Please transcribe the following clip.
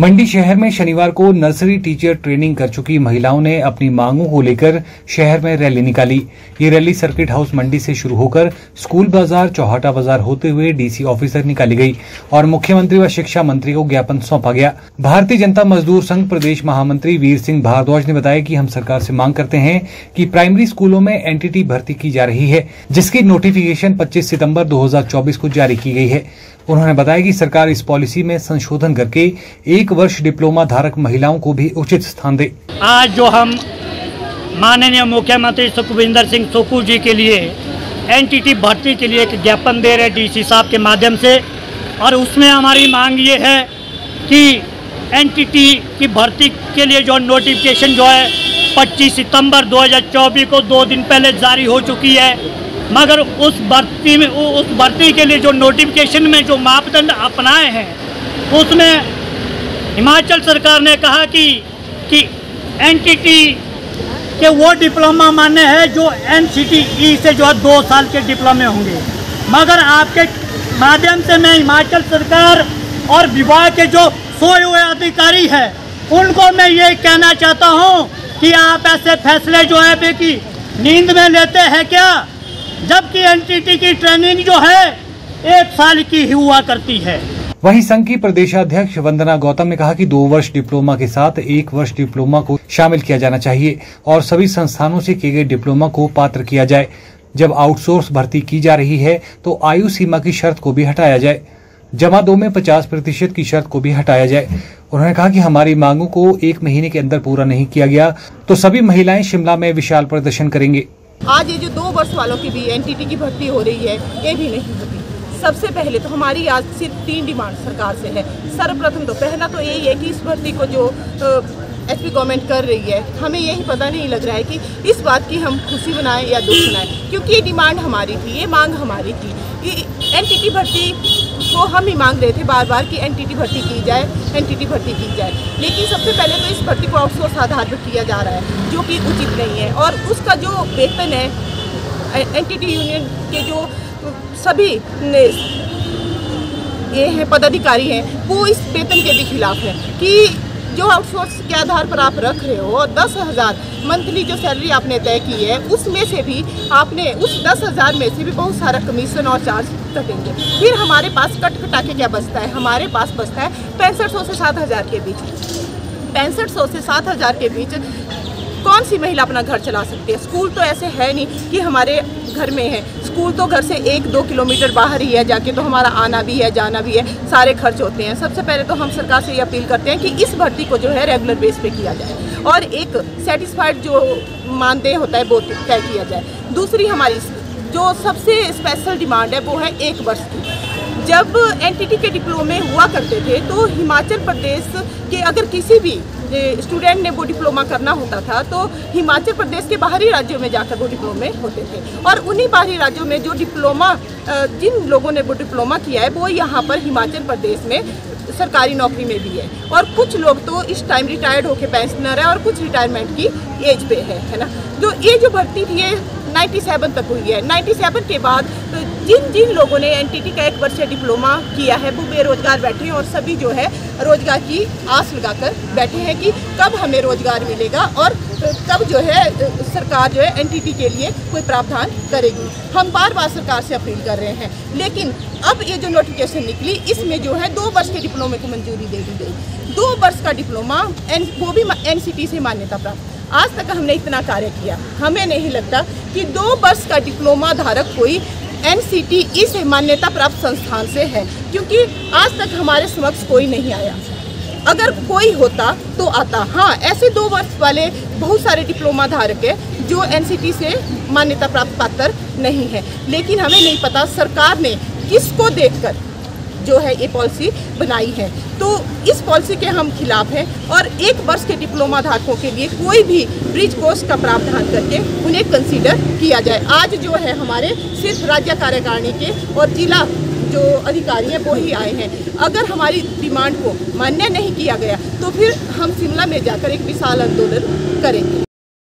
मंडी शहर में शनिवार को नर्सरी टीचर ट्रेनिंग कर चुकी महिलाओं ने अपनी मांगों को लेकर शहर में रैली निकाली। ये रैली सर्किट हाउस मंडी से शुरू होकर स्कूल बाजार, चौहाटा बाजार होते हुए डीसी ऑफिस तक निकाली गई और मुख्यमंत्री व शिक्षा मंत्री को ज्ञापन सौंपा गया। भारतीय जनता मजदूर संघ प्रदेश महामंत्री वीर सिंह भारद्वाज ने बताया कि हम सरकार से मांग करते हैं कि प्राइमरी स्कूलों में एनटीटी भर्ती की जा रही है, जिसकी नोटिफिकेशन 25 सितंबर 2024 को जारी की गई है। उन्होंने बताया कि सरकार इस पॉलिसी में संशोधन करके 1 वर्ष डिप्लोमा धारक महिलाओं को भी उचित स्थान दे। आज जो हम माननीय मुख्यमंत्री सुखविंदर सिंह सुक्खू जी के लिए एनटीटी भर्ती के लिए एक ज्ञापन दे रहे डीसी साहब के माध्यम से, और उसमें हमारी मांग ये है कि एनटीटी की भर्ती के लिए जो नोटिफिकेशन जो है 25 सितंबर 2024 को 2 दिन पहले जारी हो चुकी है, मगर उस भर्ती के लिए जो नोटिफिकेशन में जो मापदंड अपनाए हैं उसमें हिमाचल सरकार ने कहा कि एनटीटी के वो डिप्लोमा मान्य है जो एनसीटीई से जो है 2 साल के डिप्लोमे होंगे। मगर आपके माध्यम से मैं हिमाचल सरकार और विभाग के जो सोए हुए अधिकारी हैं उनको मैं ये कहना चाहता हूँ कि आप ऐसे फैसले जो है कि नींद में लेते हैं क्या, जबकि एनटीटी की ट्रेनिंग जो है 1 साल की ही हुआ करती है। वहीं संघ की प्रदेशाध्यक्ष वंदना गौतम ने कहा कि 2 वर्ष डिप्लोमा के साथ 1 वर्ष डिप्लोमा को शामिल किया जाना चाहिए और सभी संस्थानों से किए गए डिप्लोमा को पात्र किया जाए। जब आउटसोर्स भर्ती की जा रही है तो आयु सीमा की शर्त को भी हटाया जाए, जमा 2 में 50% की शर्त को भी हटाया जाए। उन्होंने कहा कि हमारी मांगों को 1 महीने के अंदर पूरा नहीं किया गया तो सभी महिलाएं शिमला में विशाल प्रदर्शन करेंगे। आज ये जो 2 वर्ष वालों की भी एनटीटी की भर्ती हो रही है, ये भी नहीं होती। सबसे पहले तो हमारी आज सिर्फ 3 डिमांड सरकार से है। सर्वप्रथम तो पहला तो यही है कि इस भर्ती को जो एचपी गवर्नमेंट कर रही है, हमें यही पता नहीं लग रहा है कि इस बात की हम खुशी मनाएं या दुख मनाएं, क्योंकि ये डिमांड हमारी थी, ये मांग हमारी थी। एनटीटी भर्ती को हम ही मांग रहे थे बार बार कि एनटीटी भर्ती की जाए, एनटीटी भर्ती की जाए। लेकिन सबसे पहले तो इस भर्ती को आउटसोर्स आधार पर किया जा रहा है, जो कि उचित नहीं है। और उसका जो वेतन है, एनटीटी यूनियन के जो सभी ये हैं पदाधिकारी हैं, वो इस वेतन के भी खिलाफ है कि जो आउटसोर्स के आधार पर आप रख रहे हो और 10,000 मंथली जो सैलरी आपने तय की है, उसमें से भी आपने उस 10,000 में से भी बहुत सारा कमीशन और चार्ज कटेंगे। फिर हमारे पास कटा के क्या बचता है? हमारे पास बचता है 6500 से 7,000 के बीच। 6500 से 7,000 के बीच कौन सी महिला अपना घर चला सकती है? स्कूल तो ऐसे है नहीं कि हमारे घर में है, स्कूल तो घर से 1-2 किलोमीटर बाहर ही है, जाके तो हमारा आना भी है, जाना भी है, सारे खर्च होते हैं। सबसे पहले तो हम सरकार से ये अपील करते हैं कि इस भर्ती को जो है रेगुलर बेस पे किया जाए और एक सेटिस्फाइड जो मानदेय होता है वो तय किया जाए। दूसरी हमारी जो सबसे स्पेशल डिमांड है वो है 1 वर्ष की। जब एनटीटी के डिप्लोमे हुआ करते थे तो हिमाचल प्रदेश के अगर किसी भी स्टूडेंट ने वो डिप्लोमा करना होता था तो हिमाचल प्रदेश के बाहरी राज्यों में जाकर वो डिप्लोमे होते थे, और उन्हीं बाहरी राज्यों में जो डिप्लोमा जिन लोगों ने वो डिप्लोमा किया है वो यहाँ पर हिमाचल प्रदेश में सरकारी नौकरी में भी है। और कुछ लोग तो इस टाइम रिटायर्ड होकर पेंशनर है और कुछ रिटायरमेंट की एज पे है ना। जो ये जो भर्ती थी ये 97 तक हुई है। 97 के बाद जिन लोगों ने एनटीटी का 1 वर्षीय डिप्लोमा किया है वो बेरोजगार बैठे हैं और सभी जो है रोजगार की आस लगाकर बैठे हैं कि कब हमें रोजगार मिलेगा और कब जो है सरकार जो है एनटीटी के लिए कोई प्रावधान करेगी। हम बार बार सरकार से अपील कर रहे हैं, लेकिन अब ये जो नोटिफिकेशन निकली इसमें जो है 2 वर्ष के डिप्लोमे को मंजूरी दे दी गई। 2 वर्ष का डिप्लोमा वो भी एनसीटी से मान्यता प्राप्त। आज तक हमने इतना कार्य किया, हमें नहीं लगता कि 2 वर्ष का डिप्लोमा धारक कोई एनसीटीई से मान्यता प्राप्त संस्थान से है, क्योंकि आज तक हमारे समक्ष कोई नहीं आया। अगर कोई होता तो आता। हाँ, ऐसे 2 वर्ष वाले बहुत सारे डिप्लोमा धारक है जो एनसीटी से मान्यता प्राप्त पात्र नहीं है, लेकिन हमें नहीं पता सरकार ने किसको देखकर जो है ये पॉलिसी बनाई है। तो इस पॉलिसी के हम खिलाफ हैं और 1 वर्ष के डिप्लोमा धारकों के लिए कोई भी ब्रिज कोर्स का प्रावधान करके उन्हें कंसीडर किया जाए। आज जो है हमारे सिर्फ राज्य कार्यकारिणी के और जिला जो अधिकारी हैं वो ही आए हैं। अगर हमारी डिमांड को मान्य नहीं किया गया तो फिर हम शिमला में जाकर एक विशाल आंदोलन करेंगे।